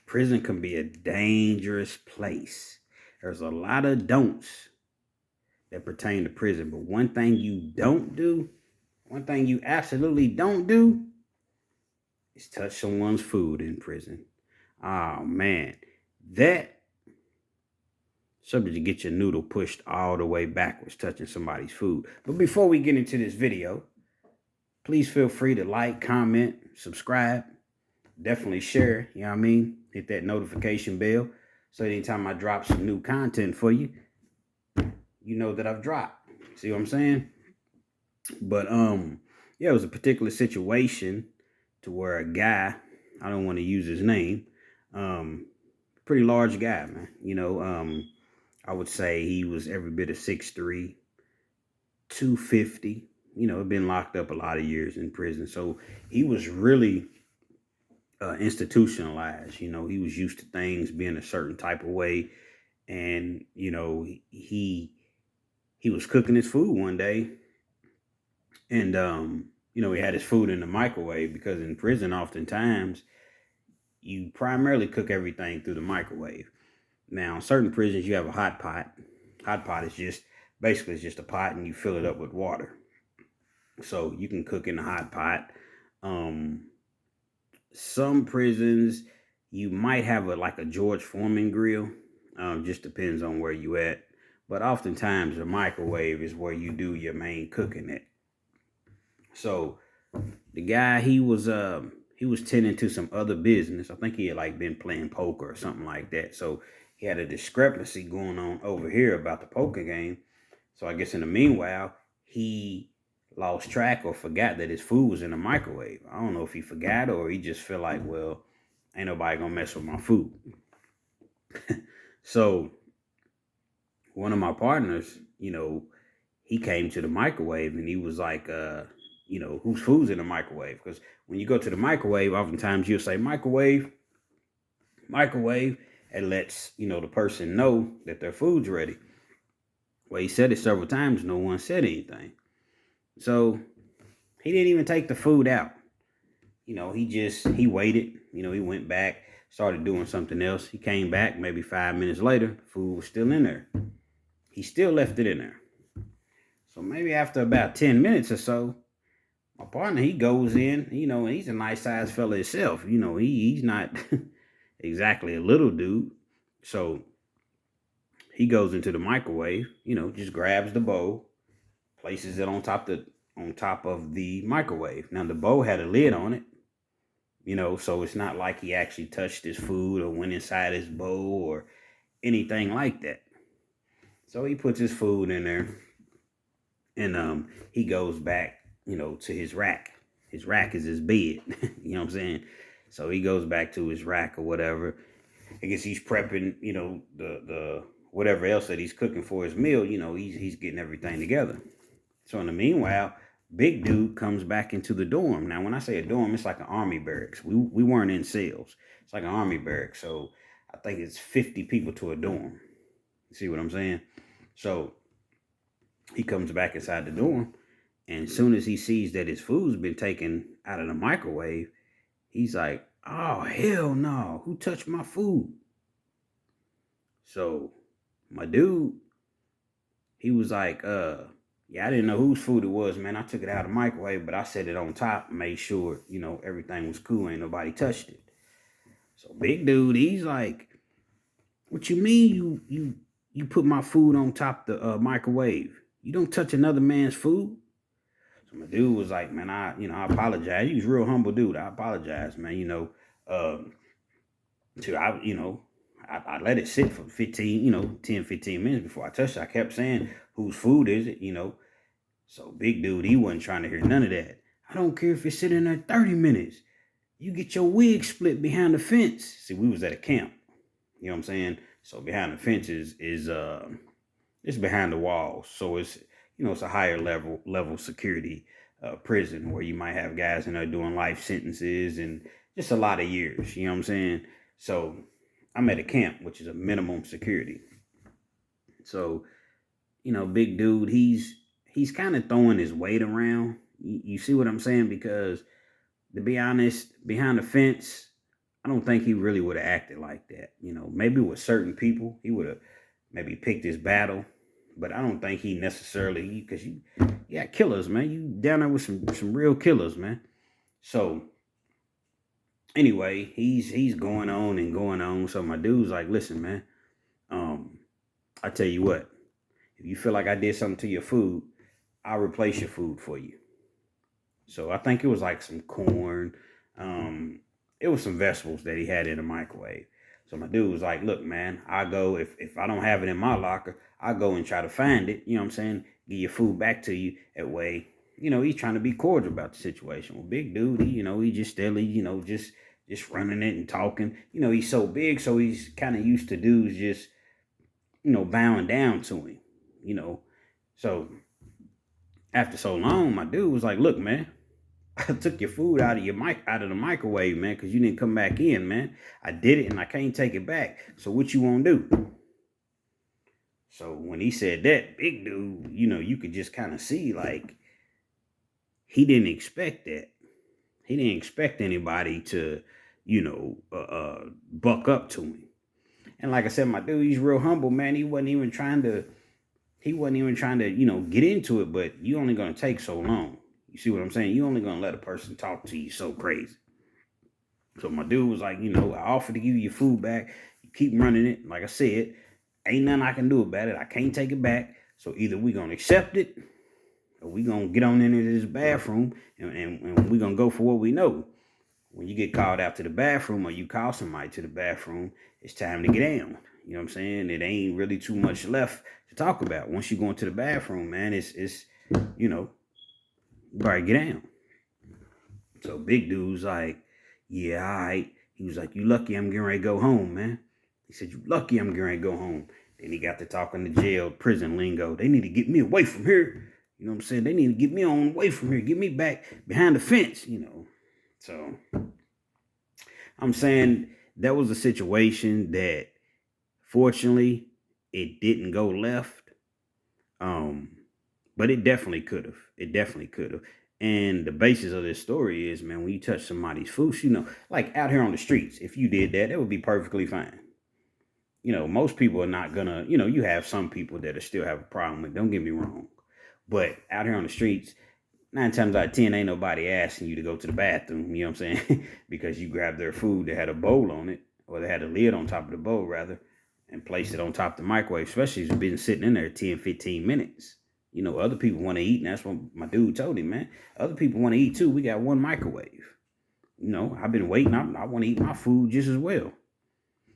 Prison can be a dangerous place. There's a lot of don'ts that pertain to prison, but one thing you absolutely don't do is touch someone's food in prison. Oh man, that subject to get your noodle pushed all the way backwards touching somebody's food. But before we get into this video, please feel free to like, comment, subscribe, definitely share, you know what I mean? Hit that notification bell so anytime I drop some new content for you, you know that I've dropped. See what I'm saying? But yeah, it was a particular situation to where a guy, I don't want to use his name, um, pretty large guy, man. I would say he was every bit of 6'3", 250. Been locked up a lot of years in prison. So he was really institutionalized. He was used to things being a certain type of way. And, he was cooking his food one day. And, he had his food in the microwave because in prison, oftentimes, you primarily cook everything through the microwave. Now, in certain prisons, you have a hot pot. Hot pot is just basically it's just a pot and you fill it up with water. So you can cook in the hot pot. Um, some prisons you might have like a George Foreman grill. Just depends on where you at. But oftentimes the microwave is where you do your main cooking at. So the guy he was tending to some other business. I think he had like been playing poker or something like that. So he had a discrepancy going on over here about the poker game. So I guess in the meanwhile, he lost track or forgot that his food was in the microwave. I don't know if he forgot or he just felt like, well, ain't nobody gonna mess with my food. So one of my partners, he came to the microwave and he was like, whose food's in the microwave? Because when you go to the microwave, oftentimes you'll say microwave, microwave. It lets, the person know that their food's ready. Well, he said it several times. No one said anything. So he didn't even take the food out. He waited. He went back, started doing something else. He came back maybe 5 minutes later. The food was still in there. He still left it in there. So maybe after about 10 minutes or so, my partner, he goes in, and he's a nice sized fella himself. He's not exactly a little dude. So he goes into the microwave, just grabs the bowl, places it on top of the microwave. Now the bowl had a lid on it, so it's not like he actually touched his food or went inside his bowl or anything like that. So he puts his food in there and he goes back, to his rack. His rack is his bed. You know what I'm saying? So he goes back to his rack or whatever. I guess he's prepping, the whatever else that he's cooking for his meal, he's getting everything together. So in the meanwhile, big dude comes back into the dorm. Now, when I say a dorm, it's like an army barracks. We weren't in cells. It's like an army barracks. So I think it's 50 people to a dorm. You see what I'm saying? So he comes back inside the dorm. And as soon as he sees that his food's been taken out of the microwave, he's like, oh, hell no. Who touched my food? So my dude, he was like, yeah, I didn't know whose food it was, man. I took it out of the microwave, but I set it on top, made sure, everything was cool. Ain't nobody touched it. So big dude, he's like, what you mean you put my food on top the microwave? You don't touch another man's food? So my dude was like, man, I apologize. He was a real humble dude. I apologize, man. So I let it sit for 10, 15 minutes before I touched it. I kept saying, whose food is it, So big dude, he wasn't trying to hear none of that. I don't care if it's sitting there 30 minutes. You get your wig split behind the fence. See, we was at a camp. You know what I'm saying? So behind the fence is it's behind the walls. So it's a higher level security prison where you might have guys in there doing life sentences and just a lot of years. You know what I'm saying? So I'm at a camp, which is a minimum security. So, big dude, he's kind of throwing his weight around. You see what I'm saying? Because to be honest, behind the fence, I don't think he really would have acted like that. You know, maybe with certain people, he would have maybe picked his battle, but I don't think he necessarily, because you got killers, man. You down there with some real killers, man. So anyway, he's going on and going on. So my dude's like, listen, man, I tell you what, if you feel like I did something to your food, I'll replace your food for you. So I think it was like some corn. It was some vegetables that he had in the microwave. So my dude was like, look, man, I go, if I don't have it in my locker, I go and try to find it. You know what I'm saying? Get your food back to you that way. You know, he's trying to be cordial about the situation. Well, big dude, he just steadily, just running it and talking. You know, he's so big, so he's kind of used to dudes just, bowing down to him, you know. So after so long, my dude was like, look, man, I took your food out of the microwave, man, because you didn't come back in, man. I did it and I can't take it back. So what you want to do? So when he said that, big dude, you could just kind of see like he didn't expect that. He didn't expect anybody to, buck up to him. And like I said, my dude, he's real humble, man. He wasn't even trying to, get into it, but you only going to take so long. You see what I'm saying? You only going to let a person talk to you so crazy. So my dude was like, I offered to give you your food back. You keep running it. Like I said, ain't nothing I can do about it. I can't take it back. So either we going to accept it or we going to get on into this bathroom and we going to go for what we know. When you get called out to the bathroom or you call somebody to the bathroom, it's time to get down. You know what I'm saying? It ain't really too much left to talk about. Once you go into the bathroom, man, it's you better get down. So big dude's like, yeah, all right. He was like, you lucky I'm getting ready to go home, man. He said, you lucky I'm getting ready to go home. Then he got to talking to jail, prison lingo. They need to get me away from here. You know what I'm saying? They need to get me on away from here. Get me back behind the fence, So I'm saying that was a situation that fortunately it didn't go left. But it definitely could have. It definitely could have. And the basis of this story is, man, when you touch somebody's food, like out here on the streets, if you did that, that would be perfectly fine. Most people are not gonna, you have some people that still have a problem with, don't get me wrong. But out here on the streets, 9 times out of 10, ain't nobody asking you to go to the bathroom, you know what I'm saying? Because you grabbed their food that had a bowl on it, or they had a lid on top of the bowl, rather, and placed it on top of the microwave, especially if it's been sitting in there 10, 15 minutes. Other people want to eat, and that's what my dude told him, man. Other people want to eat too. We got one microwave. I've been waiting. I want to eat my food just as well.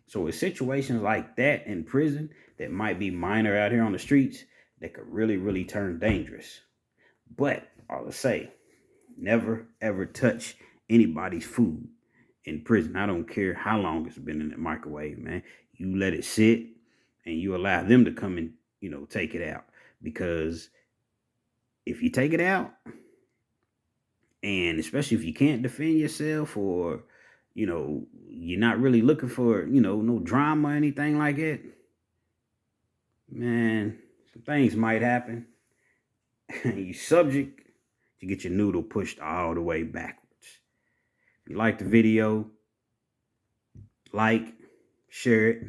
So with situations like that in prison that might be minor out here on the streets, that could really, really turn dangerous. But I'll say, never, ever touch anybody's food in prison. I don't care how long it's been in the microwave, man. You let it sit and you allow them to come and, take it out. Because if you take it out, and especially if you can't defend yourself or, you're not really looking for, no drama or anything like it, man, some things might happen. You subject to get your noodle pushed all the way backwards. If you like the video, like, share it,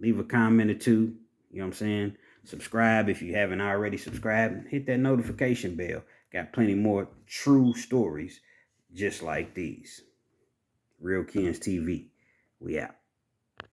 leave a comment or two, you know what I'm saying? Subscribe if you haven't already subscribed. Hit that notification bell. Got plenty more true stories just like these. Real Kens TV. We out.